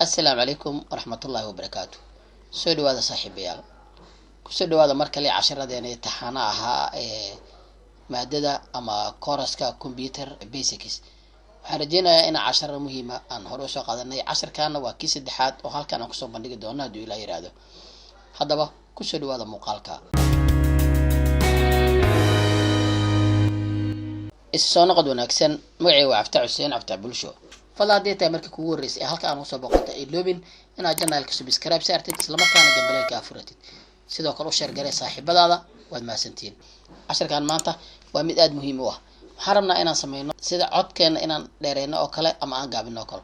السلام عليكم ورحمة الله وبركاته. سو dhawaada saaxiibayaal kusoo dhawaada mar kale casharadeen imtixaanaha maadada ama kooraska computer basics. waxaan rajeynayaa in cashar muhiim ah aan hore u soo qaadanay. casharkaana waa kii saddexaad oo halkan aan kusoo bandhigi doono haddii Ilaahay yiraahdo. haddaba kusoo dhawaada muuqaalka. soo noqod wanaagsan. magacayga waa Cabdi Xuseen Cabdi Bulsho. fadlan haddii tahay markii kugu horreysay halka aan usoo boqotay iloobin inaad channelka subscribe saartid isla markaana gambaleelka afuratid. sidoo kale u share garee saaxiibadaada. waad mahadsantihiin. casharkan maanta waa mid aad muhiim u ah. waxaan rabnaa inaan sameyno sida codkeena inaan dheereyno oo kale ama aan gaabino oo kale.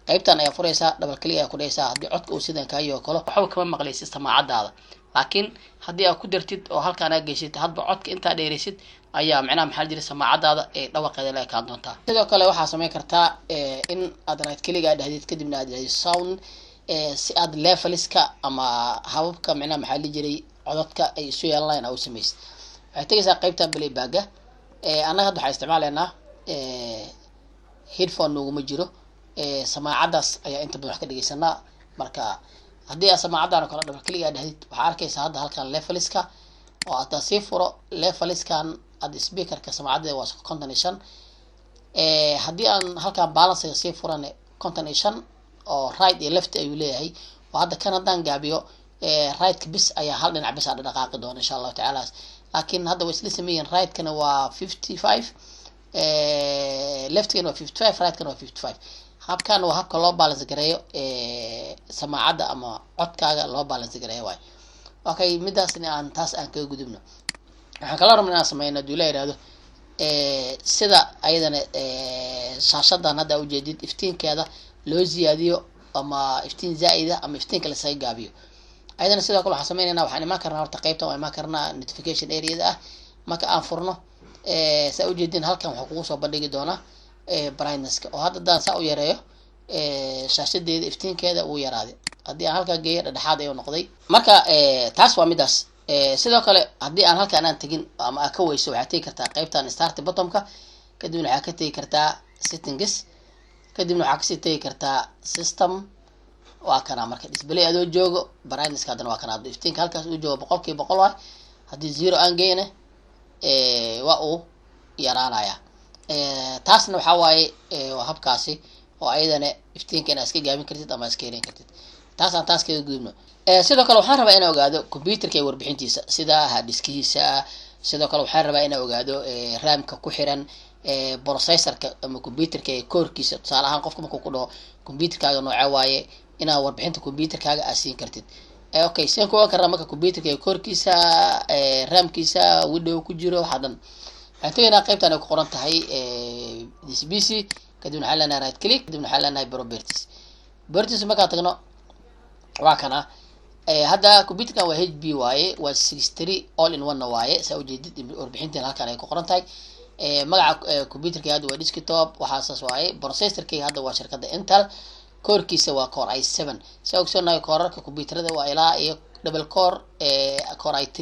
qaybtan ayaa furaysaa double click ayaa ku dhaysaa. haddii codka uu sidan kaayo oo kale waxba kama maqlaysid samaacadaada. laakiin haddii aad ku dartid oo halkaan aad geysid hadba codka intaa dheereysid ayaa macnaha maxaa jira samaacadaada ee dhawaqeeda la ekaan doontaa. sidoo kale waxaa sameyn kartaa in aad right click aad dhahdid kadibna aad dhahdid sound si aad leveliska ama hababka macnaha maxaa la jiray codadka ay isu yeelanayaan u samaysid. waxay tagaysaa qaybtan playback annaga hadda waxaan isticmaalaynaa headphone noguma jiro samaacadaas ayaa inta badan wax ka dhegeysanaa. marka haddii aad samaacadan oo kale double click aad dhahdid waxaa arkaysaa hadda halkan leveliska oo aad sii furo leveliskan aad speakerka samaacadda waa 55. haddii aan halkan balance sii furan 55 oo right iyo left ayuu leeyahay. oo hadda kan haddaan gaabiyo right bis ayaa hal dhinac bis dhaqaaqi doona insha Allah taala. laakiin hadda way isla sameeyeen right kana waa 55 left kana waa 55 right kana waa 55. habkan waa habka loo balance gareeyo samaacadda ama codkaaga loo balance gareeyo waay. okay midaasna aan taas aan kaga gudubno. waxaan kala rabnaa inaan sameyno haddii la yiraahdo sida ayadana shaashadan hadda u jeedid iftiinkeeda loo ziyaadiyo ama iftiin zaa'ida ama iftiinka la saga gaabiyo. ayadana sidoo kale waxaan sameynaynaa waxaan imaan karnaa horta qaybtan waa imaan karnaa notification area ah. marka aan furno saa u jeedin halkan waxaa kugu soo bandhigi doonaa brightnesska oo hadda daan saa u yareeyo shaashadeeda iftiinkeeda uu yaraaday. haddii aan halkaa geeyo dhexdhexaad ayuu noqday. marka taas waa midaas. sidoo kale haddii aan halkaan aan tegin ama aad ka weyso waxaad tegi kartaa qaybtan start bottomka kadibna waxaad ka tegi kartaa settings kadibna waxaad kasii tegi kartaa system. waa kana marka display adoo joogo brightnesska haddana waa kana haddii iftiinka halkaas uu joogo 100% waay. haddii 0 aan geyne waa uu yaraanaya. taasna waxaa waaye waa habkaasi oo ayadana iftiinka inaad iska gaabin kartid ama iska yareyn kartid. taas aan taas kaga gudubno. sidoo kale waxaan rabaa inaan ogaado computerka iyo warbixintiisa sida hard diskiisa. sidoo kale waxaan rabaa inaan ogaado RAM-ka ku xiran processorka ama computerka ee core-kiisa. tusaale ahaan qofka markuu ku dhaho computerkaaga nooca waaye inaad warbixinta computerkaaga aad siin kartid. okay seen ku ogaan karnaa marka computerka ee core-kiisa RAM-kiisa window ku jiro waxa dhan. waxaan tegaynaa qaybtan ay ku qoran tahay this PC kadibna waxaan leenahay right click kadibna waxaan leenahay properties markaan tagno waa kana hadda computerkan waa HP waaye waa 63 all in one waaye saa ujeedid warbixintan halkan ay ku qoran tahay. magaca computerka hadda waa desktop waxaas waaye. processorka hadda waa shirkadda Intel. core-kiisa waa Core i7. saa ogsoonahay koorarka computerada waa ilaa iyo double core Core i3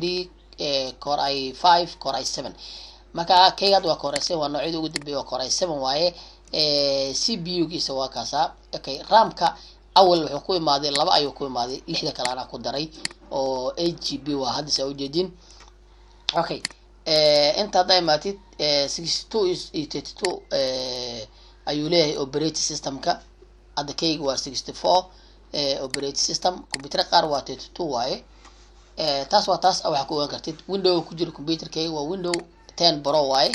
Core i5 Core i7. marka kayga hadda waa Core i7 waa noocyada ugu dambeeya waa Core i7 waaye. CPU-giisa waa kaasa. okay RAM-ka awal wuxuu ku imaaday 2 ayuu ku imaaday 6 kale ana ku daray oo 8GB waa hadda saa u jeedin. okay inta hadda imaatid 62 iyo 32 ayuu leeyahay operating system-ka. hadda kayga waa 64 operating system. computer qaar waa 32 waaye. taas waa taas waxa ku ogaan kartid. window ku jira computerkayga waa window 10 Pro waaye.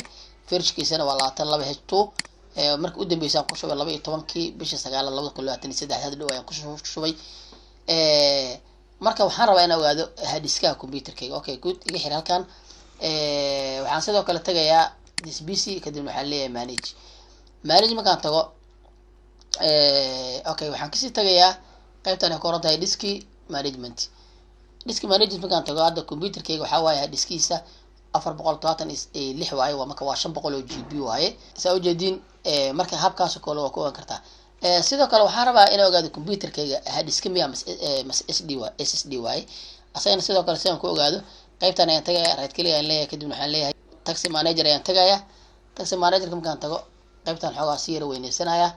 version-kiisana waa 22H2 marka u dambeysay aan ku shubay 12kii bisha 9 2023 hadda dhow ayaan ku shubay. marka waxaan rabaa inaan ogaado hard diska computerkayga. okay good iga xir halkan. waxaan sidoo kale tagayaa this PC kadibna waxaan leeyahay manage markaan tago okay waxaan kasii tagayaa qaybtan ay ku qoran tahay disk management markaan tago hadda computerkayga waxaa waaye hard diskiisa 426 waaye waa marka waa 500 GB waaye. saa u jeedin marka habkaas oo kale waa ku ogaan kartaa. sidoo kale waxaan rabaa inaan ogaado computerkayga hard disk miya mas SSD waaye. asagana sidoo kale sidaan ku ogaado qaybtan ayaan tagayaa right click ayaan leeyahay kadibna waxaan leeyahay task manager ayaan tagayaa. task manager markaan tago qaybtan xoogaa si yar weyneysanaya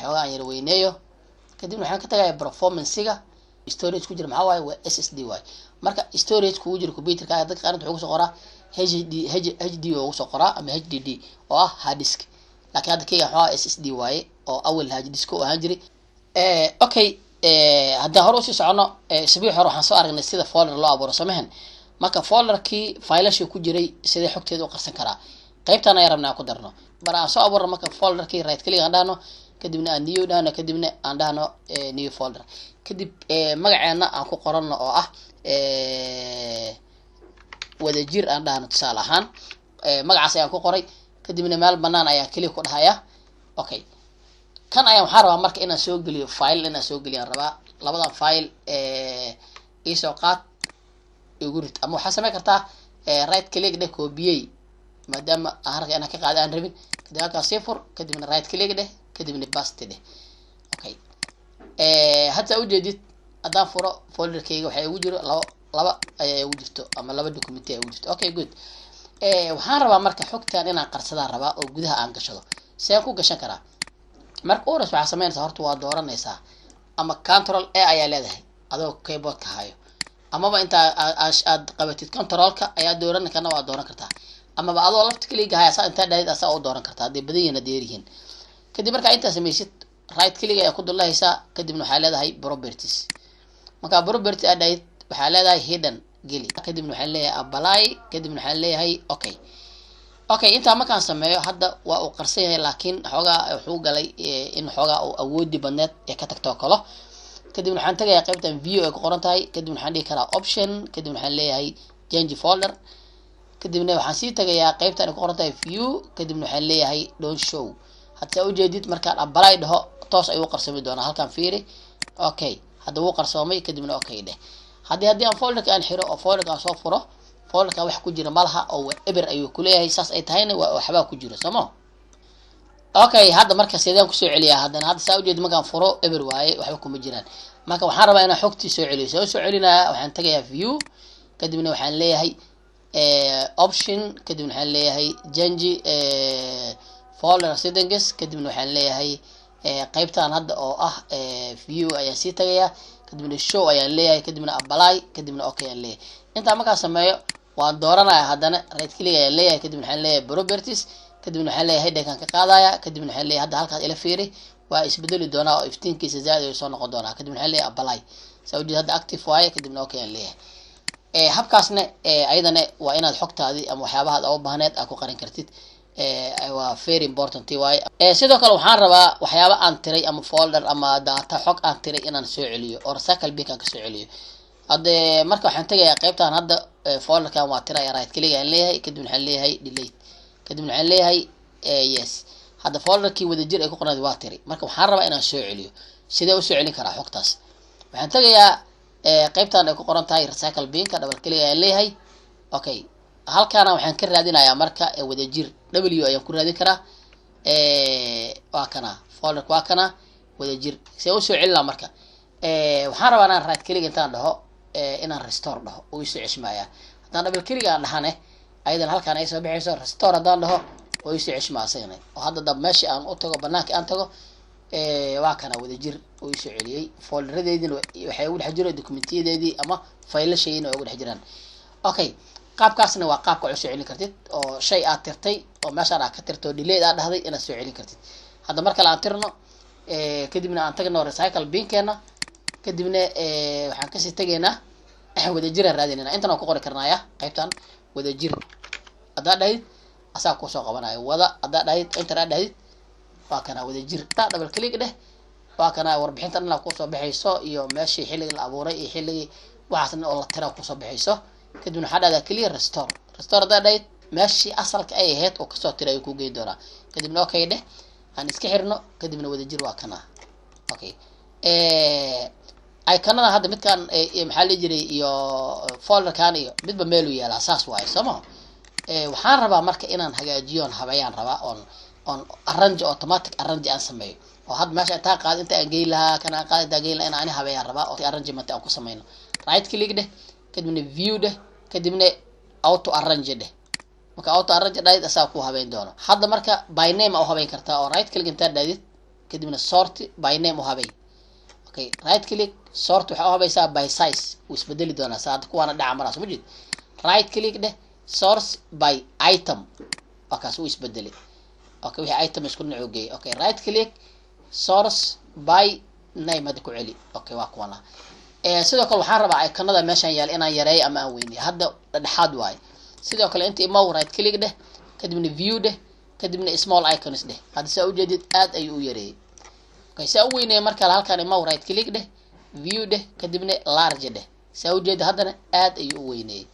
xoogaa aan yar weyneeyo kadibna waxaan ka tagayaa performance-ga storage ku jira maxaa waaye waa SSD waaye marka storage ku jira computerka dadka qaar wuxuu soo qoraa HD oo soo qoraa ama HDD oo ah hard disk laakiin hadda kayga waxa SSD waaye oo awal hard disk oo ahaan jiray okay hadda hore usii socono isbuuc hore waxaan soo aragnay sida folder loo abuuro samahan marka folderkii faylasha ku jiray sida xogteeda u qarsan karaa qaybtan ay rabnaa ku darno bara aan soo abuurno marka folderkii right click aan dhahno kadibna aan new dhahno kadibna aan dhahno new folder kadib magaceena aan ku qorano oo ah wadajir aan dhahno tusaale ahaan magacaas ayaan ku qoray kadibna meel banaan ayaa click ku dhahaya okay kan ayaan waxaan rabaa marka inaan soo geliyo file inaan soo geliyaan rabaa labada file isoo qaad igu rid ama waxaa sameyn kartaa right click dheh copy maadaama aan harka inaan ka qaado aan rabin kadib halkaas sifur kadibna right click dheh kadibna paste dheh okay hadda ujeedid haddaan furo folderkayga waxaa igu jiro laba ayaa igu jirto ama laba document ayaa igu jirto okay good waxaan rabaa marka xogtaan inaan qarsadaan rabaa oo gudaha aan gashado sidaan ku gashan karaa marka uras waxaa sameynaysaa horta waa dooranaysaa ama control A ayaa leedahay adoo keyboardka hayo amaba inta aad qabatid controlka ayaa dooran karna waa dooran kartaa amaba adoo lafta click haya saa inta dhayd asaa u dooran kartaa hadii badan yihiin deerihiin kadib marka inta sameysid right click ayaa ku dulahaysaa kadibna waxaa leedahay properties marka property aad dhayd waxaa leedahay hidden geli kadibna waxaan leeyahay apply kadibna waxaan leeyahay okay inta markaan sameeyo hadda waa uu qarsan yahay laakiin xoogaa wuxuu galay in xoogaa uu awoodi badneed ee ka tagto kalo kadibna waxaan tagayaa qaybtan view ay ku qoran tahay kadibna waxaan dhihi karaa option kadibna waxaan leeyahay change folder kadibna waxaan sii tagayaa qaybtan ay ku qoran tahay view kadibna waxaan leeyahay don't show hadda ujeedid markaan apply dhaho toos ayuu qarsami doonaa halkan fiiri okay hadda wuu qarsoomay kadibna okay dheh haddii aan folderka aan xiro oo folderka aan soo furo folderka wax ku jira malaha oo eber ayuu ku leeyahay saas ay tahayna waxba ku jiro samo okay hadda marka sidaan ku soo celiyaa hadana hadda saa ujeed markaan furo eber waaye waxba kuma jiraan marka waxaan rabaa inaan xogtii soo celiyo soo celinaya waxaan tagayaa view kadibna waxaan leeyahay option kadibna waxaan leeyahay change folder settings kadibna waxaan leeyahay qaybtan hadda oo ah view ayaan sii tagayaa kadibna show ayaan leeyahay kadibna apply kadibna okay ayaan leeyahay inta markaan sameeyo waan dooranayaa hadana right click ayaan leeyahay kadibna waxaan leeyahay properties kadibna waxaan leeyahay header-kan ka qaadaya kadibna waxaan leeyahay hadda halkaas ila fiiri waa isbedeli doonaa oo iftiinkiisa zaad ay soo noqon doonaa kadibna waxaan leeyahay apply soo jeed hadda active waaye kadibna okay ayaan leeyahay habkaasna ayadana waa inaad xogtaadii ama waxyaabaha aad u baahneed aad ku qarin kartid waa very important waaye sidoo kale waxaan rabaa waxyaabo aan tiray ama folder ama data xog aan tiray inaan soo celiyo oo recycle bin ka soo celiyo hadda marka waxaan tagayaa qaybtan hadda folderkan waa tiray right click aan leeyahay kadibna waxaan leeyahay delete kadibna waxaan leeyahay yes hadda folderkii wadajir ay ku qornayd waa tiray marka waxaan rabaa inaan soo celiyo sidee u soo celin karaa xogtaas waxaan tagayaa qaybtan ay ku qoran tahay recycle bin-ka double click ayaan leeyahay okay halkaana waxaan ka raadinayaa marka wadajir w ayaan ku raadin karaa waa kana folderka waa kana wadajir see u soo celinaa marka waxaan rabaa inaan right click intaan dhaho inaan restore dhaho oo isoo ceshmaaya haddaan double click aan dhahane ayadan halkaan ay soo bixayso restore haddaan dhaho oo isoo ceshmaa asagana oo hadda dab meeshii aan u tago banaanka aan tago waa kana wadajir oo isoo celiyay folderadeedina waxay ugu dhex jiro documentyadeedii ama faylasheedina way ugu dhex jiraan okay qaabkaasna waa qaabka u soo celin kartid oo shay aad tirtay oo meeshaan aad ka tirto delete aad dhahday inaad soo celin kartid hadda marka la aan tirno kadibna aan tagno recycle bin-keena kadibna waxaan kasii tagaynaa wadajir aan raadinayna intan aan ku qori karnaaya qaybtan wadajir haddaa dhahid asaa kusoo qabanaya wada haddaa dhahid intan aad dhahid waa kana wadajir double click dheh waa kana warbixinta dhan kusoo baxayso iyo meeshii xilligii la abuuray iyo xilligii waxaasna oo la tira kusoo baxayso kadibna waxaa dhahdaa clear restore haddaa dhahid meeshii asalka ay ahayd oo kasoo tira ayuu ku geyn doonaa kadibna okay dheh aan iska xirno kadibna wadajir waa kana okay iconada hadda midkan maxaa la jiray iyo folderkan iyo midba meel u yaalaa saas waaye sooma waxaan rabaa marka inaan hagaajiyo habayaan rabaa on arrange automatic arrange aan sameeyo oo had meesha intaan qaad inta aan geyn lahaa kana qaad inta geyn lahaa inaan habayaan rabaa oo arrangement aan ku sameeyno right click dheh kadibna view dheh kadibna auto arrange dheh marka auto arrange dhahid asaa ku habeyn doono hadda marka by name u habeyn kartaa oo right click inta dhahid kadibna sort by name u habeyn okay right click sort waxa habaysaa by size isbedeli doona saad kuwana dhaca maraas ma jid right click dheh source by item wakaas uu isbedeli okay wixii item isku nuugeey okay right click source by name hada ku celi okay waa kuwana sidoo kale waxaan rabaa iconada meeshan yaal inaan yareeyo ama aan weyniyo hadda dhaxaad waay sidoo kale inta imaw right click dheh kadibna view dheh kadibna small icons dheh hadda saa u jeedid aad ayuu u yareeyay okay saa u weyneeyo marka halkan imaw right click dheh view dheh kadibna large dheh saa u jeedid haddana aad ayuu u weyneeyay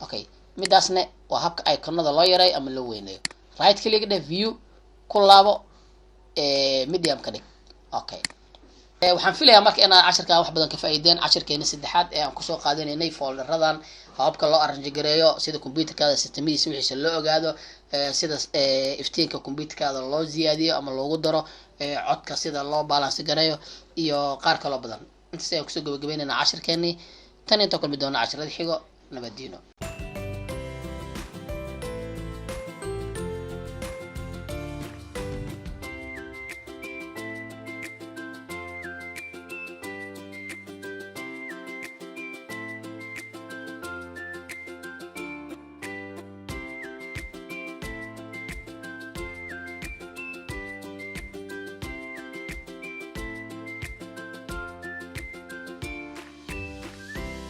okay midaasna waa habka iconada loo yareeyo ama loo weyneeyo right click dheh view ku laabo medium ka dhig okay waxaan filayaa marka inaad casharka wax badan ka faa'iideen casharkeena saddexaad ee aan ku soo qaadanaynay folderradan hababka loo arrange gareeyo sida computerkaada systemadiisa wixiisa loo ogaado sida iftiinka computerkaada loo ziyaadiyo ama loogu daro codka sida loo balance gareeyo iyo qaar kale badan intaas ayaan kusoo gabagabaynaynaa casharkeenii tan inta kulmi doona casharada xigo nabadiino